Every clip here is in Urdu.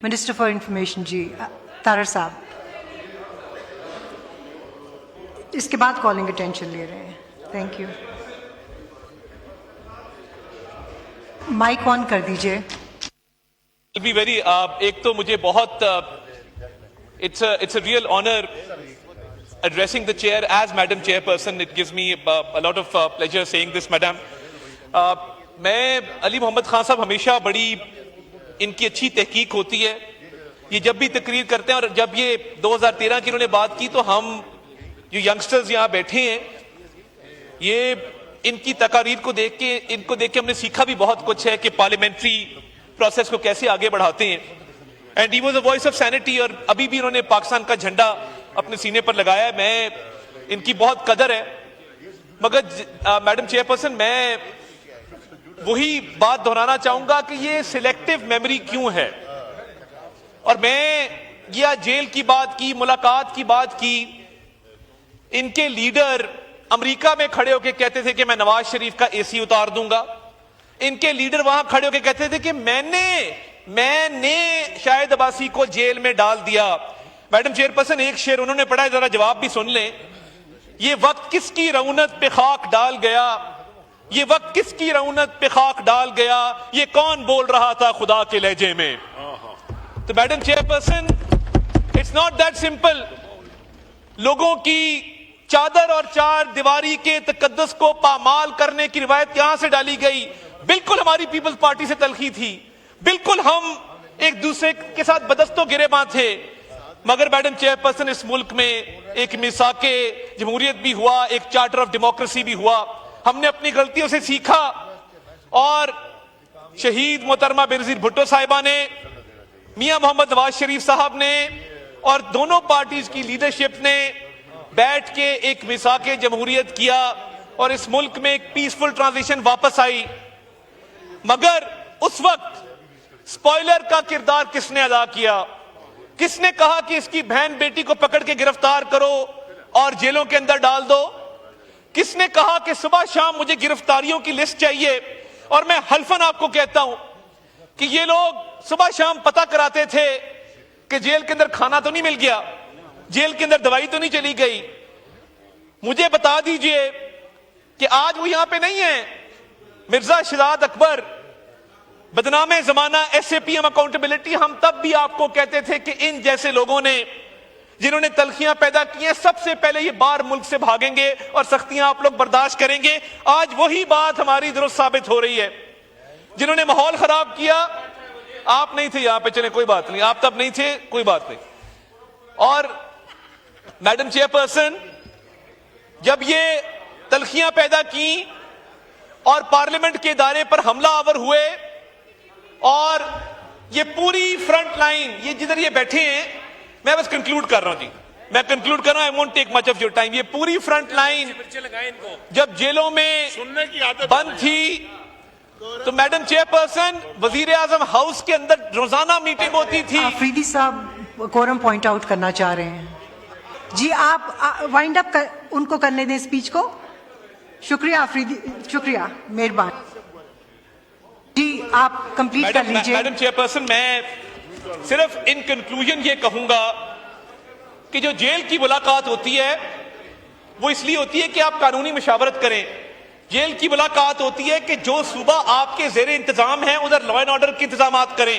منسٹر فار انفارمیشن جی طارر صاحب اس کے بعد کالنگ اٹینشن لے رہے ہیں. Thank you. مائک آن کر دیجئے. ایک تو مجھے بہت it's a real honor addressing the chair as Madam Chairperson. It gives me a lot of pleasure saying this, Madam. میں علی محمد خان صاحب ہمیشہ بڑی ان کی اچھی تحقیق ہوتی ہے. یہ جب بھی تقریر کرتے ہیں اور جب یہ 2013 کی انہوں نے بات کی تو ہم جو ینگسٹرز یہاں بیٹھے ہیں یہ ان کی تقاریر کو دیکھ کے ہم نے سیکھا بھی بہت کچھ ہے کہ پارلیمنٹری پروسیس کو کیسے آگے بڑھاتے ہیں. And he was a voice of sanity اور ابھی بھی انہوں نے پاکستان کا جھنڈا اپنے سینے پر لگایا ہے. میں ان کی بہت قدر ہے. مگر میڈم چیئرپرسن میں وہی بات دہرانا چاہوں گا کہ یہ سلیکٹو میموری کیوں ہے. اور میں یہ جیل کی بات کی, ملاقات کی بات کی. ان کے لیڈر امریکہ میں کھڑے ہو کے کہتے تھے کہ میں نواز شریف کا اے سی اتار دوں گا. ان کے لیڈر وہاں کھڑے ہو کے کہتے تھے کہ میں نے شاہد عباسی کو جیل میں ڈال دیا. میڈم چیئرپرسن ایک شعر انہوں نے پڑھا ہے, ذرا جواب بھی سن لیں. یہ وقت کس کی رونت پہ خاک ڈال گیا, یہ وقت کس کی رونت پہ خاک ڈال گیا, یہ کون بول رہا تھا خدا کے لہجے میں. تو madam chairperson it's not that simple. لوگوں کی چادر اور چار دیواری کے تقدس کو پامال کرنے کی روایت یہاں سے ڈالی گئی. بالکل ہماری پیپلز پارٹی سے تلخی تھی, بالکل ہم ایک دوسرے کے ساتھ بدستوں گریباں تھے. مگر میڈم چیئرپرسن اس ملک میں ایک میثاق جمہوریت بھی ہوا, ایک چارٹر آف ڈیموکریسی بھی ہوا. ہم نے اپنی غلطیوں سے سیکھا اور شہید محترمہ بینظیر بھٹو صاحبہ نے, میاں محمد نواز شریف صاحب نے اور دونوں پارٹیز کی لیڈرشپ نے بیٹھ کے ایک میثاق جمہوریت کیا اور اس ملک میں ایک پیسفل ٹرانزیشن واپس آئی. مگر اس وقت سپوائلر کا کردار کس نے ادا کیا؟ کس نے کہا کہ اس کی بہن بیٹی کو پکڑ کے گرفتار کرو اور جیلوں کے اندر ڈال دو؟ کس نے کہا کہ صبح شام مجھے گرفتاریوں کی لسٹ چاہیے؟ اور میں حلفاً آپ کو کہتا ہوں کہ یہ لوگ صبح شام پتہ کراتے تھے کہ جیل کے اندر کھانا تو نہیں مل گیا, جیل کے اندر دوائی تو نہیں چلی گئی. مجھے بتا دیجئے کہ آج وہ یہاں پہ نہیں ہیں. مرزا شہزاد اکبر, بدنام زمانہ, S A P M accountability, ہم تب بھی آپ کو کہتے تھے کہ ان جیسے لوگوں نے جنہوں نے تلخیاں پیدا کی ہیں سب سے پہلے یہ باہر ملک سے بھاگیں گے اور سختیاں آپ لوگ برداشت کریں گے. آج وہی بات ہماری درست ثابت ہو رہی ہے. جنہوں نے ماحول خراب کیا, آپ نہیں تھے یہاں پہ, چلیں کوئی بات نہیں, آپ تب نہیں تھے, کوئی بات نہیں. اور میڈم چیئرپرسن جب یہ تلخیاں پیدا کی اور پارلیمنٹ کے ادارے پر حملہ آور ہوئے اور یہ پوری فرنٹ لائن, یہ جدھر یہ بیٹھے ہیں, میں بس کنکلوڈ کر رہا ہوں جی, میں کنکلوڈ کر رہا ہوں, I won't take much of your time. یہ پوری فرنٹ لائن جب جیلوں میں بند تھی تو میڈم چیئرپرسن وزیر اعظم ہاؤس کے اندر روزانہ میٹنگ ہوتی تھی. آفریدی صاحب کورم پوائنٹ آؤٹ کرنا چاہ رہے ہیں جی, آپ وائنڈ اپ ان کو کرنے دیں اسپیچ کو. شکریہ آفریدی, شکریہ, مہربان جی, آپ کمپلیٹ کر لیجئے. میڈم چیئرپرسن میں صرف ان کنکلوژن یہ کہوں گا کہ جو جیل کی ملاقات ہوتی ہے وہ اس لیے ہوتی ہے کہ آپ قانونی مشاورت کریں. جیل کی ملاقات ہوتی ہے کہ جو صوبہ آپ کے زیر انتظام ہیں ادھر لا اینڈ آرڈر کے انتظامات کریں.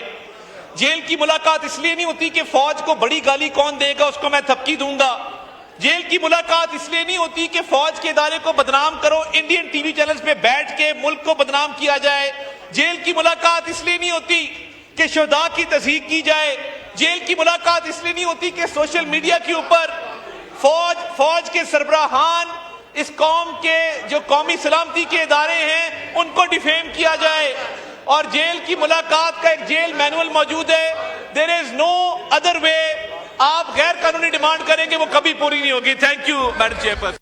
جیل کی ملاقات اس لیے نہیں ہوتی کہ فوج کو بڑی گالی کون دے گا اس کو میں تھپکی دوں گا. جیل کی ملاقات اس لیے نہیں ہوتی کہ فوج کے ادارے کو بدنام کرو, انڈین ٹی وی چینلز پہ بیٹھ کے ملک کو بدنام کیا جائے. جیل کی ملاقات اس لیے نہیں ہوتی کہ شہداء کی تصدیق کی جائے. جیل کی ملاقات اس لیے نہیں ہوتی کہ سوشل میڈیا کے اوپر فوج کے سربراہان, اس قوم کے جو قومی سلامتی کے ادارے ہیں ان کو ڈیفیم کیا جائے. اور جیل کی ملاقات کا ایک جیل مینول موجود ہے. دیر از نو ادر وے. آپ غیر قانونی ڈیمانڈ کریں گے وہ کبھی پوری نہیں ہوگی. Thank you madam chairperson.